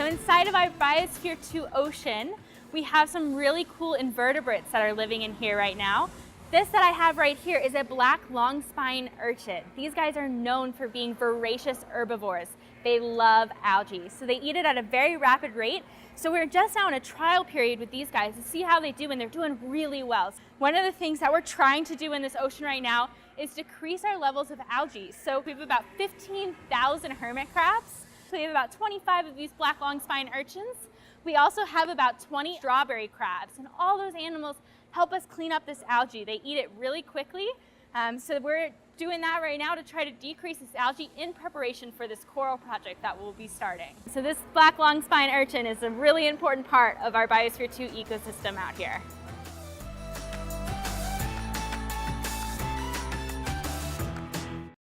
So inside of our Biosphere 2 ocean, we have some really cool invertebrates that are living in here right now. This that I have right here is a black long spine urchin. These guys are known for being voracious herbivores. They love algae, so they eat it at a very rapid rate. So we're just now in a trial period with these guys to see how they do, and they're doing really well. One of the things that we're trying to do in this ocean right now is decrease our levels of algae. So we have about 15,000 hermit crabs. So we have about 25 of these black long spine urchins. We also have about 20 strawberry crabs, and all those animals help us clean up this algae. They eat it really quickly. So we're doing that right now to try to decrease this algae in preparation for this coral project that we'll be starting. So this black long spine urchin is a really important part of our Biosphere 2 ecosystem out here.